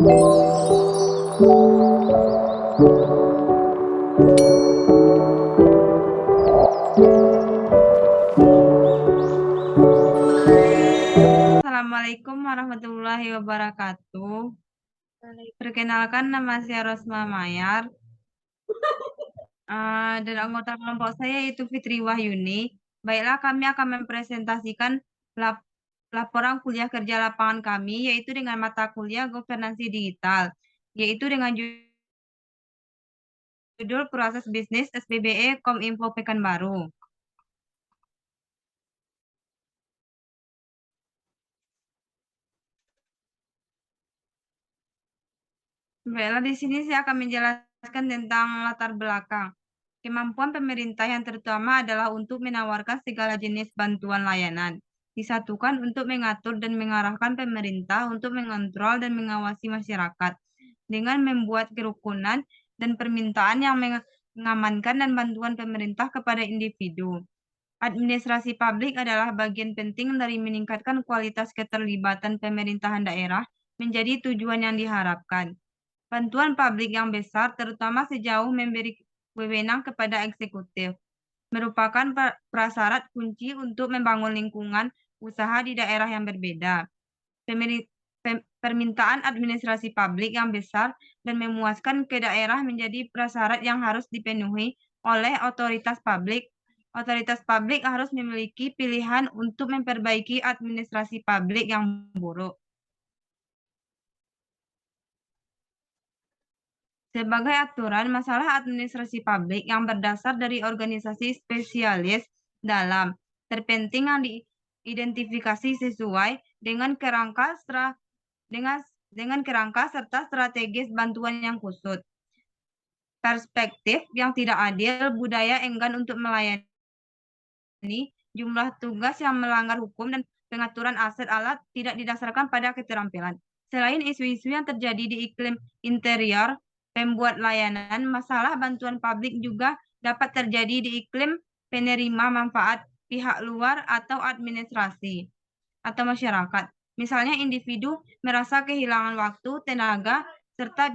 Assalamualaikum warahmatullahi wabarakatuh. Perkenalkan, nama saya Rosma Mayar, dan anggota kelompok saya yaitu Fitri Wahyuni. Baiklah, kami akan mempresentasikan laporan kuliah kerja lapangan kami, yaitu dengan mata kuliah Governansi Digital, yaitu dengan judul Proses Bisnis SPBE Kominfo Pekanbaru. Baiklah, di sini saya akan menjelaskan tentang latar belakang. Kemampuan pemerintah yang terutama adalah untuk menawarkan segala jenis bantuan layanan. Disatukan untuk mengatur dan mengarahkan pemerintah untuk mengontrol dan mengawasi masyarakat dengan membuat kerukunan dan permintaan yang mengamankan dan bantuan pemerintah kepada individu. Administrasi publik adalah bagian penting dari meningkatkan kualitas keterlibatan pemerintahan daerah menjadi tujuan yang diharapkan. Bantuan publik yang besar, terutama sejauh memberi wewenang kepada eksekutif, merupakan prasyarat kunci untuk membangun lingkungan usaha di daerah yang berbeda. Permintaan administrasi publik yang besar dan memuaskan ke daerah menjadi prasyarat yang harus dipenuhi oleh otoritas publik. Otoritas publik harus memiliki pilihan untuk memperbaiki administrasi publik yang buruk. Sebagai aturan, masalah administrasi publik yang berdasar dari organisasi spesialis dalam terpenting yang diidentifikasi sesuai dengan kerangka serta strategis bantuan yang kusut. Perspektif yang tidak adil, budaya enggan untuk melayani, jumlah tugas yang melanggar hukum dan pengaturan aset alat tidak didasarkan pada keterampilan. Selain isu-isu yang terjadi di iklim interior pembuat layanan, masalah bantuan publik juga dapat terjadi di iklim penerima manfaat pihak luar atau administrasi atau masyarakat. Misalnya individu merasa kehilangan waktu, tenaga, serta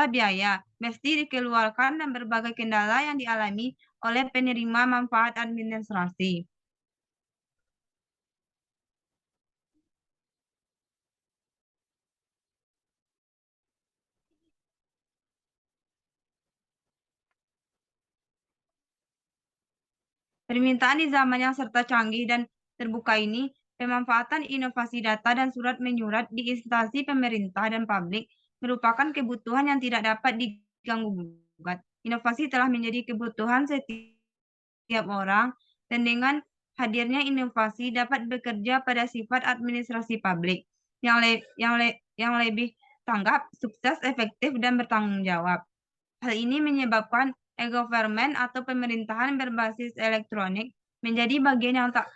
biaya mesti dikeluarkan dan berbagai kendala yang dialami oleh penerima manfaat administrasi. Permintaan di zaman yang serta canggih dan terbuka ini, pemanfaatan inovasi data dan surat menyurat di instansi pemerintah dan publik merupakan kebutuhan yang tidak dapat diganggu-gugat. Inovasi telah menjadi kebutuhan setiap orang, dan dengan hadirnya inovasi dapat bekerja pada sifat administrasi publik yang lebih tanggap, sukses, efektif, dan bertanggung jawab. Hal ini menyebabkan e-government atau pemerintahan berbasis elektronik menjadi bagian yang tak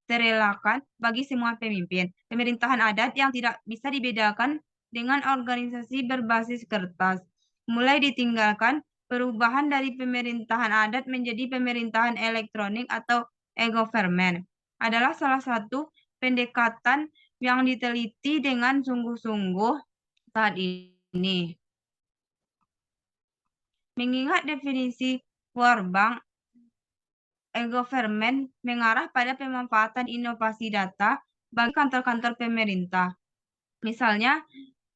terelakkan bagi semua pemimpin. Pemerintahan adat yang tidak bisa dibedakan dengan organisasi berbasis kertas. Mulai ditinggalkan perubahan dari pemerintahan adat menjadi pemerintahan elektronik atau e-government adalah salah satu pendekatan yang diteliti dengan sungguh-sungguh saat ini. Mengingat definisi World Bank, e-government mengarah pada pemanfaatan inovasi data bagi kantor-kantor pemerintah. Misalnya,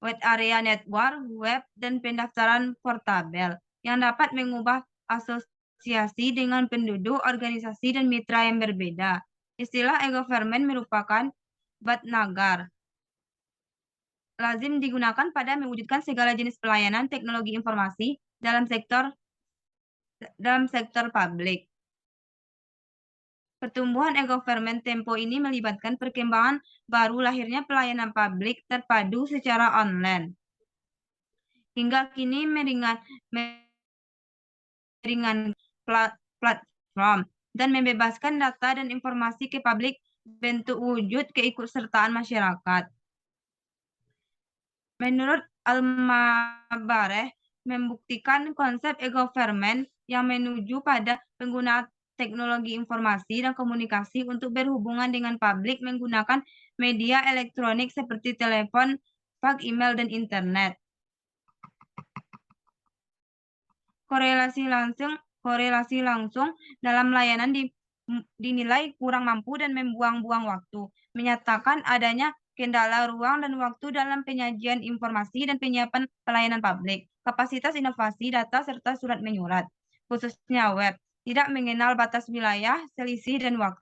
web area network, web, dan pendaftaran portabel yang dapat mengubah asosiasi dengan penduduk, organisasi, dan mitra yang berbeda. Istilah e-government merupakan Bhatnagar. Lazim digunakan pada mewujudkan segala jenis pelayanan teknologi informasi dalam sektor publik. Pertumbuhan e-government tempo ini melibatkan perkembangan baru lahirnya pelayanan publik terpadu secara online. Hingga kini meringan platform dan membebaskan data dan informasi ke publik bentuk wujud keikutsertaan masyarakat. Menurut Al-Mabareh, membuktikan konsep e-government yang menuju pada penggunaan teknologi informasi dan komunikasi untuk berhubungan dengan publik menggunakan media elektronik seperti telepon, fax, email, dan internet. Korelasi langsung dalam layanan dinilai kurang mampu dan membuang-buang waktu, menyatakan adanya kendala ruang dan waktu dalam penyajian informasi dan penyiapan pelayanan publik. Kapasitas inovasi data serta surat menyurat, khususnya web, tidak mengenal batas wilayah, selisih, dan waktu.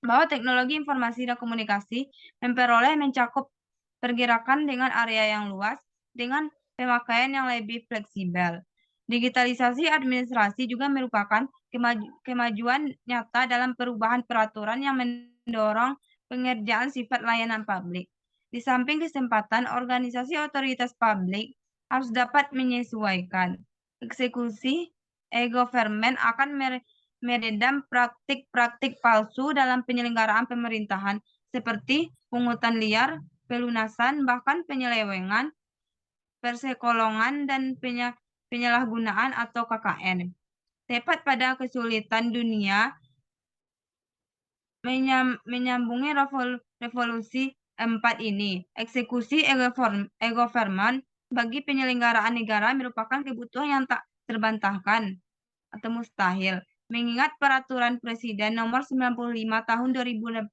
Bahwa teknologi informasi dan komunikasi memperoleh mencakup pergerakan dengan area yang luas dengan pemakaian yang lebih fleksibel. Digitalisasi administrasi juga merupakan kemajuan nyata dalam perubahan peraturan yang mendorong pengerjaan sifat layanan publik. Di samping kesempatan, organisasi otoritas publik harus dapat menyesuaikan. Eksekusi e-government akan meredam praktik-praktik palsu dalam penyelenggaraan pemerintahan seperti pungutan liar, pelunasan, bahkan penyelewengan, persekolongan, dan penyalahgunaan atau KKN. Tepat pada kesulitan dunia menyambungi revolusi 4 ini, eksekusi e-government bagi penyelenggaraan negara merupakan kebutuhan yang tak terbantahkan atau mustahil. Mengingat peraturan Presiden nomor 95 tahun 2018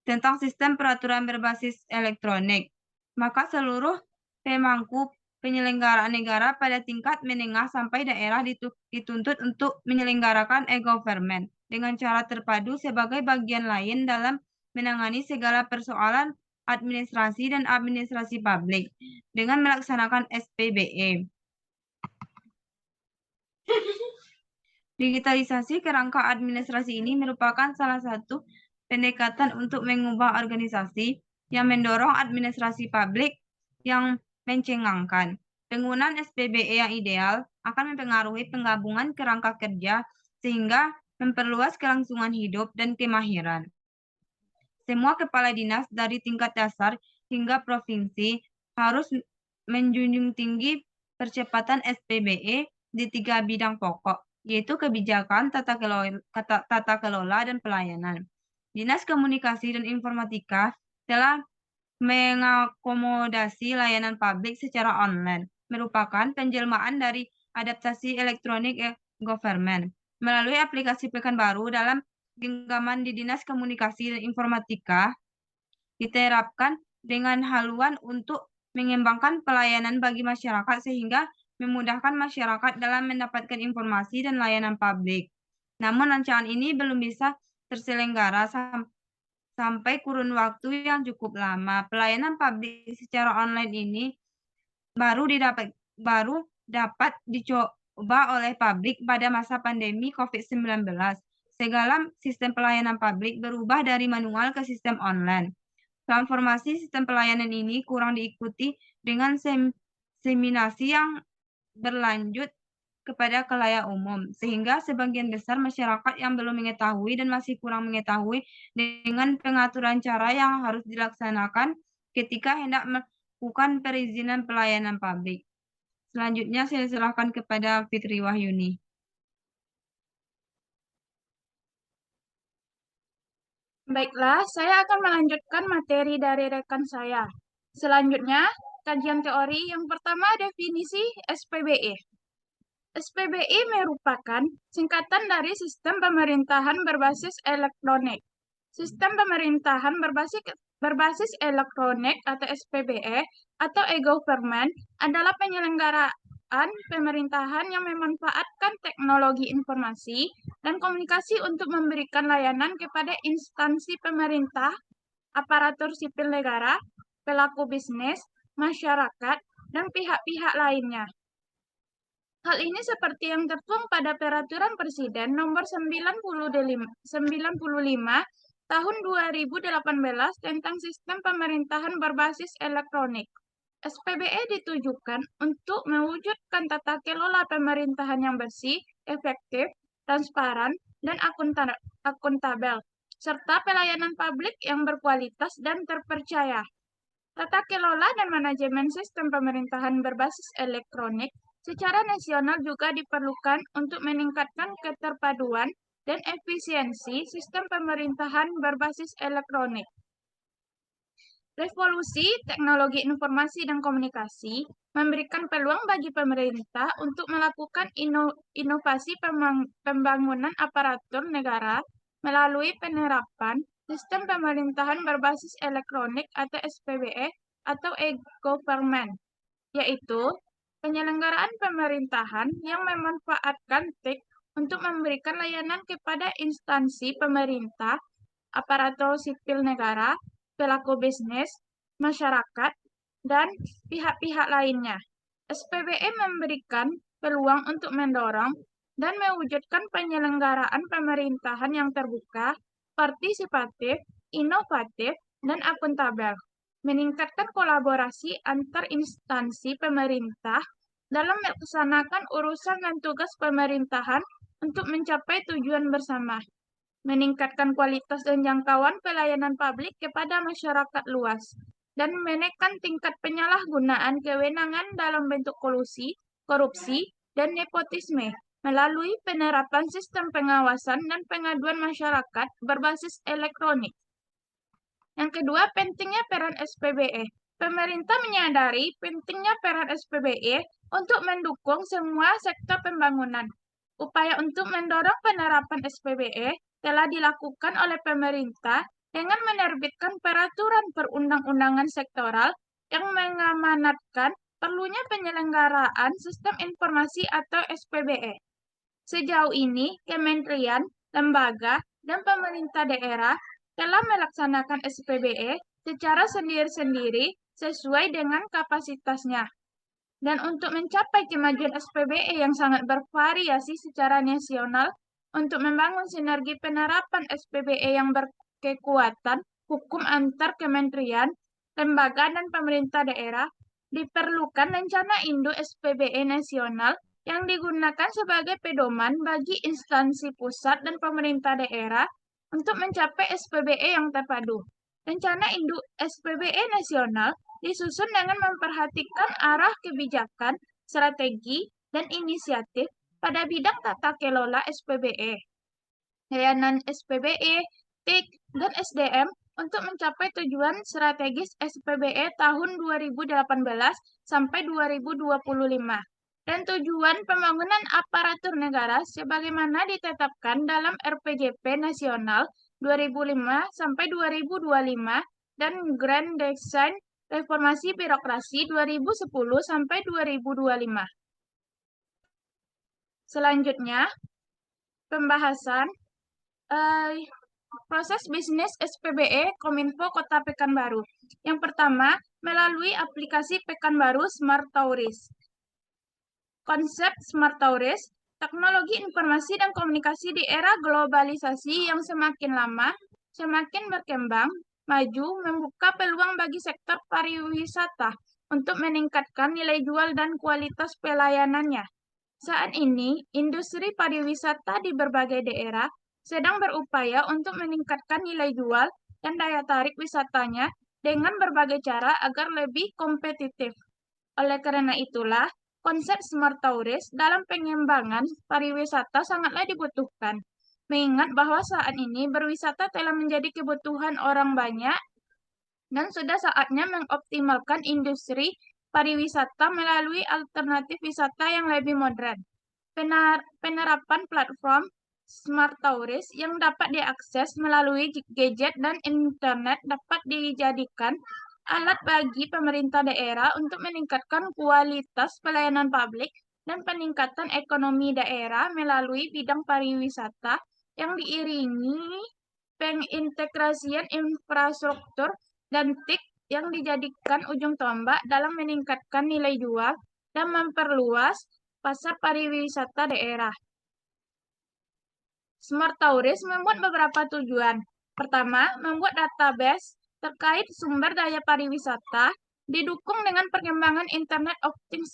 tentang sistem peraturan berbasis elektronik, maka seluruh pemangku penyelenggaraan negara pada tingkat menengah sampai daerah dituntut untuk menyelenggarakan e-government dengan cara terpadu sebagai bagian lain dalam menangani segala persoalan administrasi dan administrasi publik dengan melaksanakan SPBE. Digitalisasi kerangka administrasi ini merupakan salah satu pendekatan untuk mengubah organisasi yang mendorong administrasi publik yang mencengangkan. Penggunaan SPBE yang ideal akan mempengaruhi penggabungan kerangka kerja sehingga memperluas kelangsungan hidup dan kemahiran. Semua kepala dinas dari tingkat dasar hingga provinsi harus menjunjung tinggi percepatan SPBE di 3 bidang pokok, yaitu kebijakan, tata kelola, dan pelayanan. Dinas Komunikasi dan Informatika telah mengakomodasi layanan publik secara online, merupakan penjelmaan dari adaptasi elektronik government. Melalui aplikasi Pekanbaru dalam genggaman di Dinas Komunikasi dan Informatika, diterapkan dengan haluan untuk mengembangkan pelayanan bagi masyarakat sehingga memudahkan masyarakat dalam mendapatkan informasi dan layanan publik. Namun rancangan ini belum bisa terselenggara sampai kurun waktu yang cukup lama. Pelayanan publik secara online ini baru dapat dicoba oleh publik pada masa pandemi COVID-19. Segala sistem pelayanan publik berubah dari manual ke sistem online. Transformasi sistem pelayanan ini kurang diikuti dengan seminasi yang berlanjut kepada khalayak umum, sehingga sebagian besar masyarakat yang belum mengetahui dan masih kurang mengetahui dengan pengaturan cara yang harus dilaksanakan ketika hendak melakukan perizinan pelayanan publik. Selanjutnya saya serahkan kepada Fitri Wahyuni. Baiklah, saya akan melanjutkan materi dari rekan saya. Selanjutnya, kajian teori yang pertama definisi SPBE. SPBE merupakan singkatan dari Sistem Pemerintahan Berbasis Elektronik. Sistem Pemerintahan berbasis Elektronik atau SPBE atau e-government adalah penyelenggaraan pemerintahan yang memanfaatkan teknologi informasi dan komunikasi untuk memberikan layanan kepada instansi pemerintah, aparatur sipil negara, pelaku bisnis, masyarakat, dan pihak-pihak lainnya. Hal ini seperti yang tertuang pada Peraturan Presiden Nomor 95 Tahun 2018 tentang Sistem Pemerintahan Berbasis Elektronik. SPBE ditujukan untuk mewujudkan tata kelola pemerintahan yang bersih, efektif, transparan, dan akuntabel, serta pelayanan publik yang berkualitas dan terpercaya. Tata kelola dan manajemen sistem pemerintahan berbasis elektronik secara nasional juga diperlukan untuk meningkatkan keterpaduan dan efisiensi sistem pemerintahan berbasis elektronik. Revolusi teknologi informasi dan komunikasi memberikan peluang bagi pemerintah untuk melakukan inovasi pembangunan aparatur negara melalui penerapan sistem pemerintahan berbasis elektronik atau SPBE atau e-government, yaitu penyelenggaraan pemerintahan yang memanfaatkan TIK untuk memberikan layanan kepada instansi pemerintah, aparatur sipil negara, pelaku bisnis, masyarakat, dan pihak-pihak lainnya. SPBE memberikan peluang untuk mendorong dan mewujudkan penyelenggaraan pemerintahan yang terbuka, partisipatif, inovatif, dan akuntabel, meningkatkan kolaborasi antar instansi pemerintah dalam melaksanakan urusan dan tugas pemerintahan untuk mencapai tujuan bersama, meningkatkan kualitas dan jangkauan pelayanan publik kepada masyarakat luas, dan menekan tingkat penyalahgunaan kewenangan dalam bentuk kolusi, korupsi, dan nepotisme melalui penerapan sistem pengawasan dan pengaduan masyarakat berbasis elektronik. Yang kedua, pentingnya peran SPBE. Pemerintah menyadari pentingnya peran SPBE untuk mendukung semua sektor pembangunan. Upaya untuk mendorong penerapan SPBE telah dilakukan oleh pemerintah dengan menerbitkan peraturan perundang-undangan sektoral yang mengamanatkan perlunya penyelenggaraan sistem informasi atau SPBE. Sejauh ini, kementerian, lembaga, dan pemerintah daerah telah melaksanakan SPBE secara sendiri-sendiri sesuai dengan kapasitasnya. Dan untuk mencapai kemajuan SPBE yang sangat bervariasi secara nasional, untuk membangun sinergi penerapan SPBE yang berkekuatan hukum antar kementerian, lembaga, dan pemerintah daerah, diperlukan rencana induk SPBE nasional yang digunakan sebagai pedoman bagi instansi pusat dan pemerintah daerah untuk mencapai SPBE yang terpadu. Rencana induk SPBE nasional disusun dengan memperhatikan arah kebijakan, strategi, dan inisiatif pada bidang tata kelola SPBE, layanan SPBE, TIK, dan SDM untuk mencapai tujuan strategis SPBE tahun 2018 sampai 2025 dan tujuan pembangunan aparatur negara sebagaimana ditetapkan dalam RPJP Nasional 2005 sampai 2025 dan Grand Design Reformasi Birokrasi 2010 sampai 2025. Selanjutnya, pembahasan proses bisnis SPBE Kominfo Kota Pekanbaru. Yang pertama, melalui aplikasi Pekanbaru Smart Touris. Konsep Smart Touris, teknologi informasi dan komunikasi di era globalisasi yang semakin lama, semakin berkembang, maju, membuka peluang bagi sektor pariwisata untuk meningkatkan nilai jual dan kualitas pelayanannya. Saat ini, industri pariwisata di berbagai daerah sedang berupaya untuk meningkatkan nilai jual dan daya tarik wisatanya dengan berbagai cara agar lebih kompetitif. Oleh karena itulah, konsep Smart Touris dalam pengembangan pariwisata sangatlah dibutuhkan, mengingat bahwa saat ini berwisata telah menjadi kebutuhan orang banyak dan sudah saatnya mengoptimalkan industri pariwisata melalui alternatif wisata yang lebih modern. Penerapan platform Smart Touris yang dapat diakses melalui gadget dan internet dapat dijadikan alat bagi pemerintah daerah untuk meningkatkan kualitas pelayanan publik dan peningkatan ekonomi daerah melalui bidang pariwisata yang diiringi pengintegrasian infrastruktur dan TIK yang dijadikan ujung tombak dalam meningkatkan nilai jual dan memperluas pasar pariwisata daerah. Smart Touris membuat beberapa tujuan. Pertama, membuat database terkait sumber daya pariwisata, didukung dengan perkembangan Internet of Things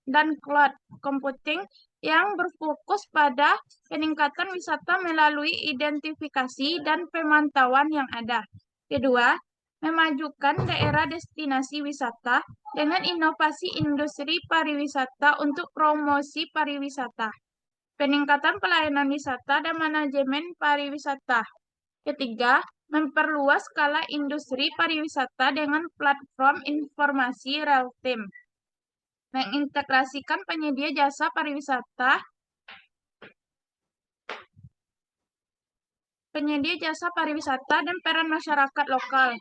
dan cloud computing yang berfokus pada peningkatan wisata melalui identifikasi dan pemantauan yang ada. Kedua, memajukan daerah destinasi wisata dengan inovasi industri pariwisata untuk promosi pariwisata. Peningkatan pelayanan wisata dan manajemen pariwisata. Ketiga, memperluas skala industri pariwisata dengan platform informasi real-time, mengintegrasikan penyedia jasa pariwisata dan peran masyarakat lokal.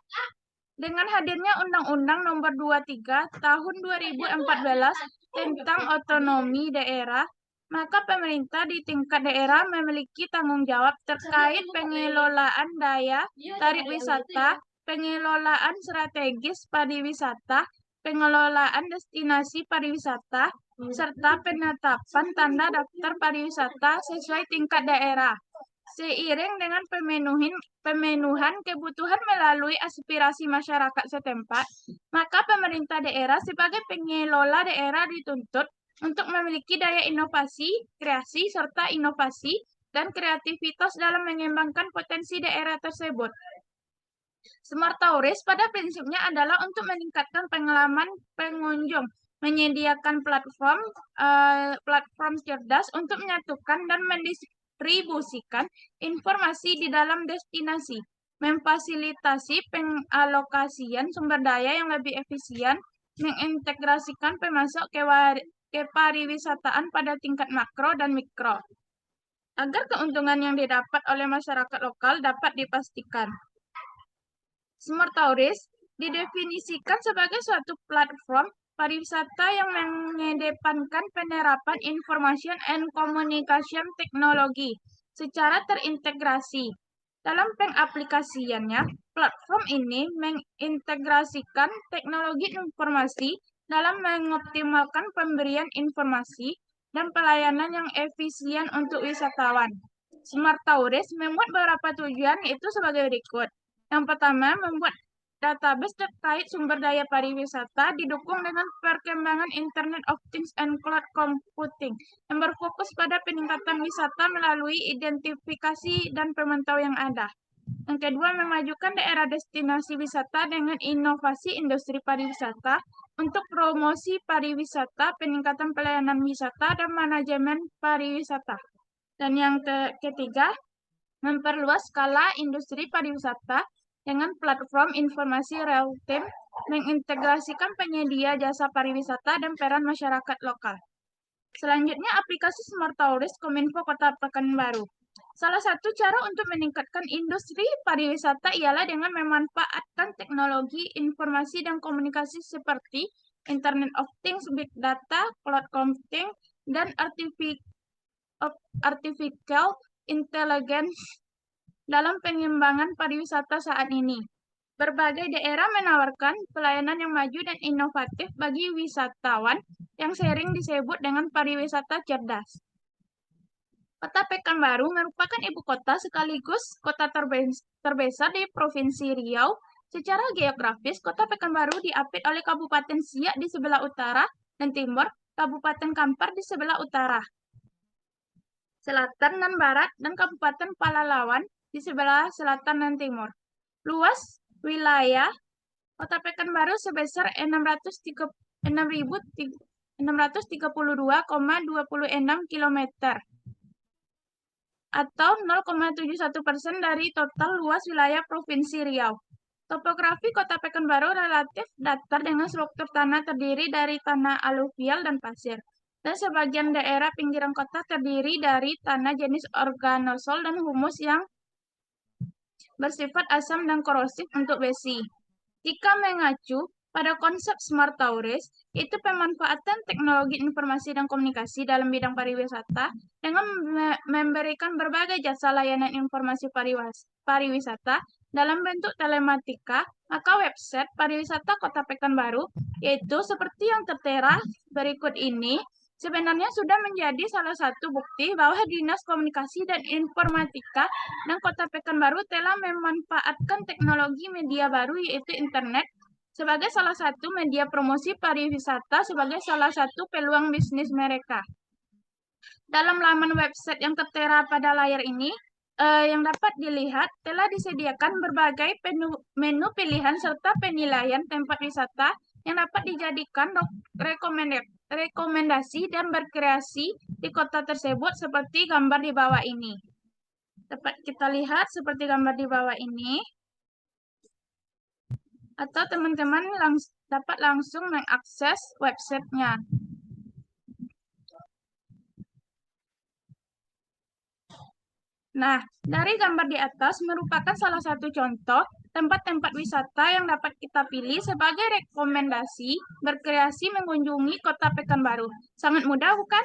Dengan hadirnya Undang-Undang Nomor 23 Tahun 2014 tentang otonomi daerah, maka pemerintah di tingkat daerah memiliki tanggung jawab terkait pengelolaan daya tarik wisata, pengelolaan strategis pariwisata, pengelolaan destinasi pariwisata, serta penetapan tanda daftar pariwisata sesuai tingkat daerah. Seiring dengan pemenuhan kebutuhan melalui aspirasi masyarakat setempat, maka pemerintah daerah sebagai pengelola daerah dituntut untuk memiliki daya inovasi, kreasi, serta inovasi dan kreativitas dalam mengembangkan potensi daerah tersebut. Smart Tourist pada prinsipnya adalah untuk meningkatkan pengalaman pengunjung, menyediakan platform cerdas untuk menyatukan dan mendistribusikan informasi di dalam destinasi, memfasilitasi pengalokasian sumber daya yang lebih efisien, mengintegrasikan pemasok kepariwisataan pada tingkat makro dan mikro, agar keuntungan yang didapat oleh masyarakat lokal dapat dipastikan. Smart Tourist didefinisikan sebagai suatu platform pariwisata yang mengedepankan penerapan information and communication technology secara terintegrasi. Dalam pengaplikasiannya, platform ini mengintegrasikan teknologi informasi dalam mengoptimalkan pemberian informasi dan pelayanan yang efisien untuk wisatawan. Smart Tourist membuat beberapa tujuan, yaitu sebagai berikut. Yang pertama, membuat database terkait sumber daya pariwisata didukung dengan perkembangan Internet of Things and Cloud Computing yang berfokus pada peningkatan wisata melalui identifikasi dan pemantauan yang ada. Yang kedua, memajukan daerah destinasi wisata dengan inovasi industri pariwisata untuk promosi pariwisata, peningkatan pelayanan wisata, dan manajemen pariwisata. Dan yang ketiga, memperluas skala industri pariwisata dengan platform informasi real-time, mengintegrasikan penyedia jasa pariwisata dan peran masyarakat lokal. Selanjutnya, aplikasi Smart Tourist Kominfo Kota Pekanbaru. Salah satu cara untuk meningkatkan industri pariwisata ialah dengan memanfaatkan teknologi informasi dan komunikasi seperti Internet of Things, Big Data, Cloud Computing, dan Artificial Intelligence dalam pengembangan pariwisata saat ini. Berbagai daerah menawarkan pelayanan yang maju dan inovatif bagi wisatawan yang sering disebut dengan pariwisata cerdas. Kota Pekanbaru merupakan ibu kota sekaligus kota terbesar di Provinsi Riau. Secara geografis, Kota Pekanbaru diapit oleh Kabupaten Siak di sebelah utara dan timur, Kabupaten Kampar di sebelah utara, selatan dan barat, dan Kabupaten Palalawan di sebelah selatan dan timur. Luas wilayah Kota Pekanbaru sebesar 632,26 km atau 0,71% dari total luas wilayah Provinsi Riau. Topografi Kota Pekanbaru relatif datar dengan struktur tanah terdiri dari tanah aluvial dan pasir, dan sebagian daerah pinggiran kota terdiri dari tanah jenis organosol dan humus yang bersifat asam dan korosif untuk besi. Jika mengacu pada konsep Smart Tourist, itu pemanfaatan teknologi informasi dan komunikasi dalam bidang pariwisata dengan memberikan berbagai jasa layanan informasi pariwisata dalam bentuk telematika, maka website pariwisata Kota Pekanbaru, yaitu seperti yang tertera berikut ini, sebenarnya sudah menjadi salah satu bukti bahwa Dinas Komunikasi dan Informatika dan Kota Pekanbaru telah memanfaatkan teknologi media baru, yaitu internet, sebagai salah satu media promosi pariwisata sebagai salah satu peluang bisnis mereka. Dalam laman website yang tertera pada layar ini, yang dapat dilihat telah disediakan berbagai menu pilihan serta penilaian tempat wisata yang dapat dijadikan rekomendasi dan berkreasi di kota tersebut seperti gambar di bawah ini. Dapat kita lihat seperti gambar di bawah ini, atau teman-teman dapat langsung mengakses websitenya. Nah, dari gambar di atas merupakan salah satu contoh tempat-tempat wisata yang dapat kita pilih sebagai rekomendasi berkreasi mengunjungi Kota Pekanbaru. Sangat mudah, bukan?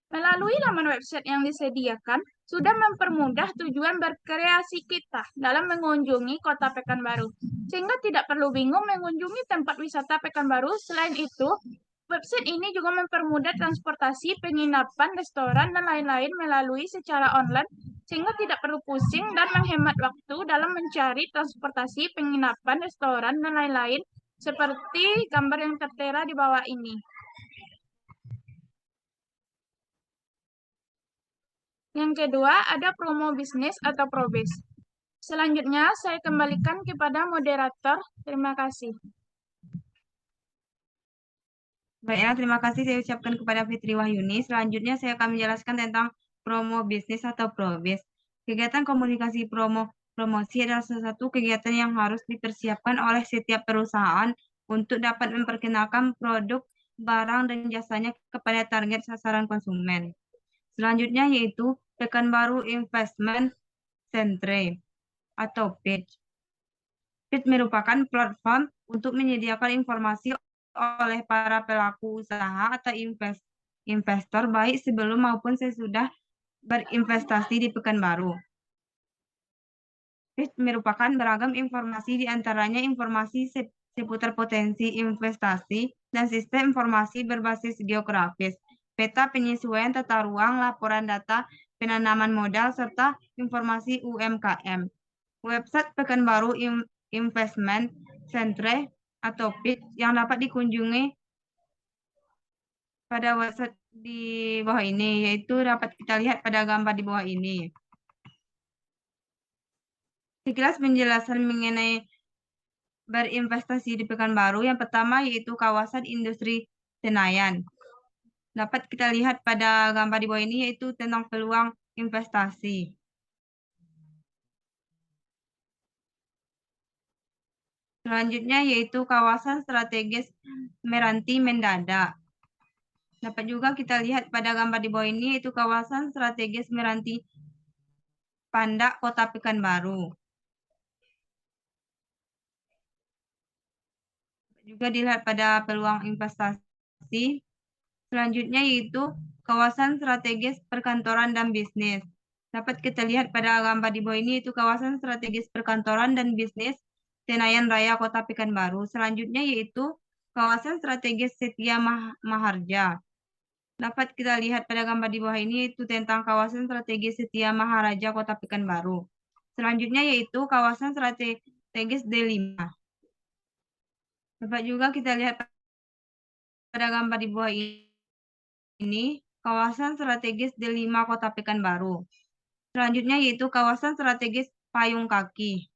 Melalui laman website yang disediakan, sudah mempermudah tujuan berkreasi kita dalam mengunjungi Kota Pekanbaru, sehingga tidak perlu bingung mengunjungi tempat wisata Pekanbaru. Selain itu, website ini juga mempermudah transportasi, penginapan, restoran, dan lain-lain melalui secara online, sehingga tidak perlu pusing dan menghemat waktu dalam mencari transportasi, penginapan, restoran, dan lain-lain, seperti gambar yang tertera di bawah ini. Yang kedua, ada promo bisnis atau probis. Selanjutnya, saya kembalikan kepada moderator. Terima kasih. Baiklah, terima kasih saya ucapkan kepada Fitri Wahyuni. Selanjutnya saya akan menjelaskan tentang promo bisnis atau probis. Kegiatan komunikasi promosi adalah salah satu kegiatan yang harus dipersiapkan oleh setiap perusahaan untuk dapat memperkenalkan produk, barang, dan jasanya kepada target sasaran konsumen. Selanjutnya yaitu Pekanbaru Investment Centre atau PITCH. PITCH merupakan platform untuk menyediakan informasi oleh para pelaku usaha atau investor baik sebelum maupun sesudah berinvestasi di Pekanbaru. PITCH merupakan beragam informasi, diantaranya informasi seputar potensi investasi dan sistem informasi berbasis geografis, peta penyesuaian tata ruang, laporan data penanaman modal, serta informasi UMKM. Website Pekanbaru Investment Centre atau PITCH yang dapat dikunjungi pada website di bawah ini, yaitu dapat kita lihat pada gambar di bawah ini. Sekilas penjelasan mengenai berinvestasi di Pekanbaru, yang pertama yaitu kawasan industri Senayan. Dapat kita lihat pada gambar di bawah ini yaitu tentang peluang investasi. Selanjutnya yaitu kawasan strategis Meranti Mendada. Dapat juga kita lihat pada gambar di bawah ini yaitu kawasan strategis Meranti Pandak, Kota Pekanbaru. Juga dilihat pada peluang investasi. Selanjutnya yaitu kawasan strategis perkantoran dan bisnis. Dapat kita lihat pada gambar di bawah ini yaitu kawasan strategis perkantoran dan bisnis Senayan Raya, Kota Pekanbaru. Selanjutnya yaitu kawasan strategis Setia Maharja. Dapat kita lihat pada gambar di bawah ini yaitu tentang kawasan strategis Setia Maharaja, Kota Pekanbaru. Selanjutnya yaitu kawasan strategis D5. Dapat juga kita lihat pada gambar di bawah ini kawasan strategis D5 Kota Pekanbaru. Selanjutnya yaitu kawasan strategis Payung Kaki.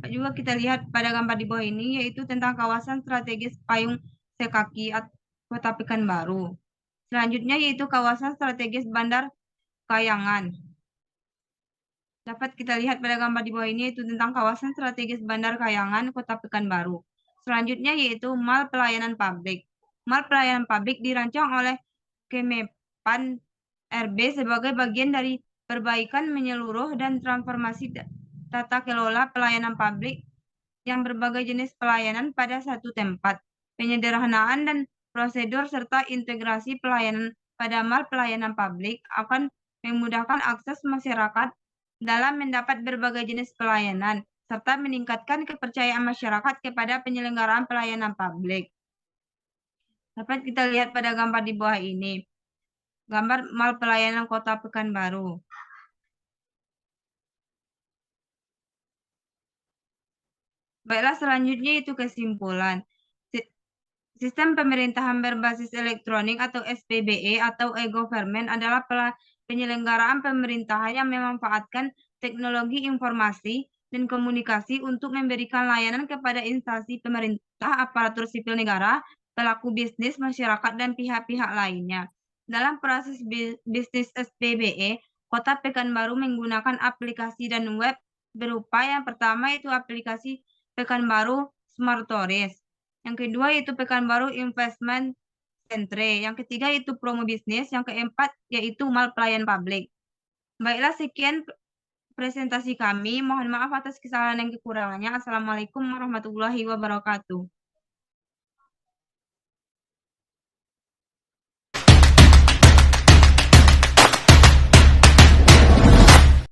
Juga kita lihat pada gambar di bawah ini yaitu tentang kawasan strategis Payung Sekaki Kota Pekanbaru. Selanjutnya yaitu kawasan strategis Bandar Kayangan. Dapat kita lihat pada gambar di bawah ini yaitu tentang kawasan strategis Bandar Kayangan Kota Pekanbaru. Selanjutnya yaitu Mall Pelayanan Publik. Mall Pelayanan Publik dirancang oleh Kemenpan RB sebagai bagian dari perbaikan menyeluruh dan transformasi tata kelola pelayanan publik yang berbagai jenis pelayanan pada satu tempat, penyederhanaan dan prosedur serta integrasi pelayanan pada Mall Pelayanan Publik akan memudahkan akses masyarakat dalam mendapat berbagai jenis pelayanan serta meningkatkan kepercayaan masyarakat kepada penyelenggaraan pelayanan publik. Dapat kita lihat pada gambar di bawah ini. Gambar Mall Pelayanan Kota Pekanbaru. Baiklah, selanjutnya itu kesimpulan. Sistem pemerintahan berbasis elektronik atau SPBE atau e-government adalah penyelenggaraan pemerintahan yang memanfaatkan teknologi informasi dan komunikasi untuk memberikan layanan kepada instansi pemerintah, aparatur sipil negara, pelaku bisnis, masyarakat, dan pihak-pihak lainnya. Dalam proses bisnis SPBE, Kota Pekanbaru menggunakan aplikasi dan web berupa yang pertama itu aplikasi Pekanbaru Smart Tourist, yang kedua itu Pekanbaru Investment Centre, yang ketiga itu Promo Bisnis, yang keempat yaitu Mal Pelayan Publik. Baiklah, sekian presentasi kami. Mohon maaf atas kesalahan dan kekurangannya. Assalamualaikum warahmatullahi wabarakatuh.